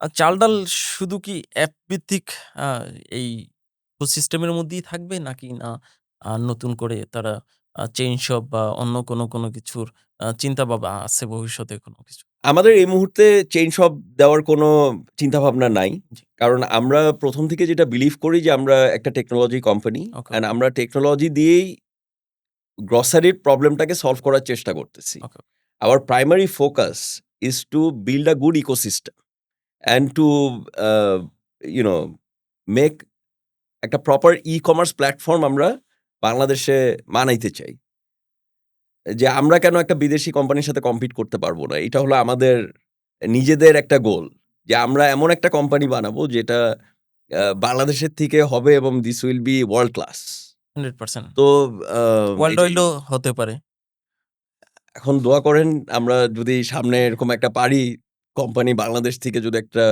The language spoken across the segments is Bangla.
চাল-ডাল শুধু কি অ্যাপ ভিত্তিক আ এই ইকোসিস্টেমের মধ্যেই থাকবে নাকি না নতুন করে তারা চেইন শপ বা অন্য কোনো কিছুর চিন্তাভাবনা আছে ভবিষ্যতে কোনো কিছু? আমাদের এই মুহূর্তে চেইন শপ দেওয়ার কোনো চিন্তাভাবনা নাই। জি, কারণ আমরা ১ম থেকে যেটা বিলিভ করি যে আমরা একটা technology company okay, and okay, আমরা টেকনোলজি দিয়েই গ্রোসারির প্রবলেমটাকে সলভ করার চেষ্টা করতেছি। ওকে। Our primary focus is to build a good ecosystem and to uh, you know make একটা প্রপার ই-কমার্স প্ল্যাটফর্ম আমরা বাংলাদেশে বানাইতে চাই। যে আমরা কেন একটা বিদেশি কোম্পানির সাথে কম্পিট করতে পারবো না? এটা হলো আমাদের নিজেদের একটা গোল। যে আমরা এমন একটা কোম্পানি বানাবো যেটা বাংলাদেশের থেকে হবে এবং this will be world class. 100% তো আ ওয়ার্লড এটাই ওয়াইডও হতে পারে। এখন দোয়া করেন আমরা যদি সামনে এরকম একটা পারি, কোম্পানি বাংলাদেশ থেকে যদি একটা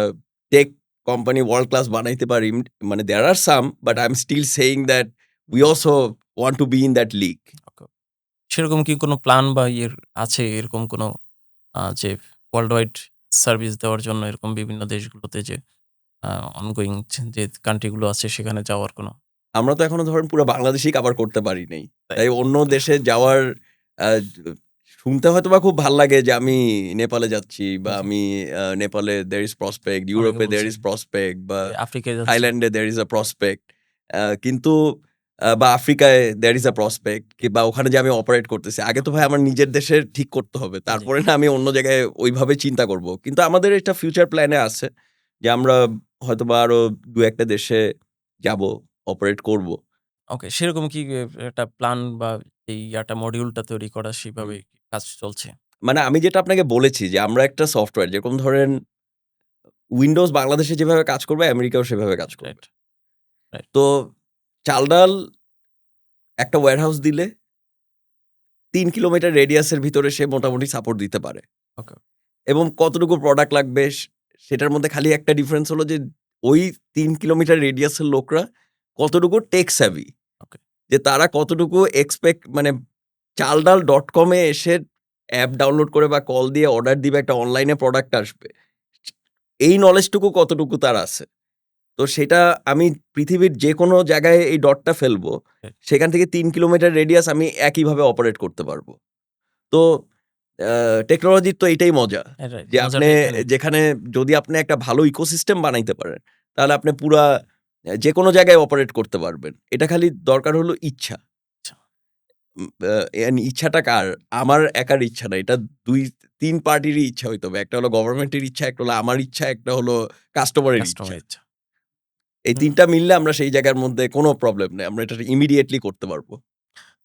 টেক কোম্পানি ওয়ার্ল্ড ক্লাস বানাইতে পারি, মানে there are some, but I'm still saying that we also want to be in that league. ওকে। সেরকম কি কোনো প্ল্যান বা আছে এরকম কোনো যে ওয়ার্লড ওয়াইড সার্ভিস দেওয়ার জন্য এরকম বিভিন্ন দেশগুলোতে যে আ অনগোইং যে কান্ট্রি গুলো আছে সেখানে যাওয়ার কোনো আমরা তো এখনো ধরেন পুরা বাংলাদেশই কভার করতে পারি নাই। তাই তাই অন্য দেশে যাওয়ার আ শুনতে হয়তোবা খুব ভাল লাগে যে আমি নেপালে যাচ্ছি বা জি, আমি নেপালে there is prospect, অনেকে ইউরোপে there বলছে is prospect বা যে আফ্রিকায় যাচ্ছে। থাইল্যান্ডে there is a prospect. কিন্তু বা আফ্রিকায় there is a prospect বা ওখানে যে আমি অপারেট করতেছি। আগে তো ভাই আমার নিজের দেশের ঠিক করতে হবে। জি, তারপরে না আমি অন্য জায়গায় ওইভাবে চিন্তা করব। কিন্তু আমাদের এটা ফিউচার প্ল্যানে আছে যে আমরা হয়তোবা আরো ২-১ টা দেশে যাবো, অপারেট করব। ওকে। সেরকম কি একটা প্ল্যান বা এই মডিউলটা তৈরি করা সেভাবে হুম। কি কাজ চলছে? মানে আমি যেটা আপনাকে বলেছি যে আমরা একটা সফটওয়্যার যেরকম ধরেন Windows বাংলাদেশে যেভাবে কাজ করবে আমেরিকাও সেভাবে কাজ করবে। Right, right. তো চাল-ডাল একটা ওয়্যারহাউস দিলে ৩ কিলোমিটার রেডিয়াসের ভিতরে সে মোটামুটি সাপোর্ট দিতে পারে। ওকে, এবং কতটুকু প্রোডাক্ট লাগবে সেটার মধ্যে খালি একটা ডিফারেন্স হলো যে ওই ৩ কিলোমিটার রেডিয়াসের লোকরা কতটুকু টেক সেভি। ওকে। যে তারা কতটুকু মানে চালডাল.com এ এসে অ্যাপ ডাউনলোড করে বা কল দিয়ে অর্ডার দিবে একটা অনলাইনে প্রোডাক্ট আসবে। এই নলেজটুকু কতটুকু তার আছে। তো সেটা আমি পৃথিবীর যেকোনো জায়গায় এই ডটটা ফেলবো, রাইট, সেখান থেকে ৩ কিলোমিটার রেডিয়াস আমি একইভাবে অপারেট করতে পারবো। তো আ টেকনোলজির তো এইটাই মজা। রাইট। যে আপনি মজাটা এখানেই। যেখানে যদি আপনি একটা ভালো ইকোসিস্টেম বানাইতে পারেন, তাহলে আপনি পুরা যেকোনো জায়গায় অপারেট করতে পারবেন। এটা খালি দরকার হলো ইচ্ছা। আচ্ছা। উম আ ইচ্ছাটা কার? আমার একার ইচ্ছা না। এটা ২-৩ পার্টিরই ইচ্ছা হইতে হবে। একটা হলো গভর্নমেন্টের ইচ্ছা, একটা হলো আমার ইচ্ছা, একটা হলো কাস্টমারের ইচ্ছা। কাস্টমার ইচ্ছা। এই ৩ হুম। টা মিললে আমরা সেই জায়গার মধ্যে কোনো প্রবলেম নাই। আমরা এটা ইমিডিয়েটলি করতে পারব।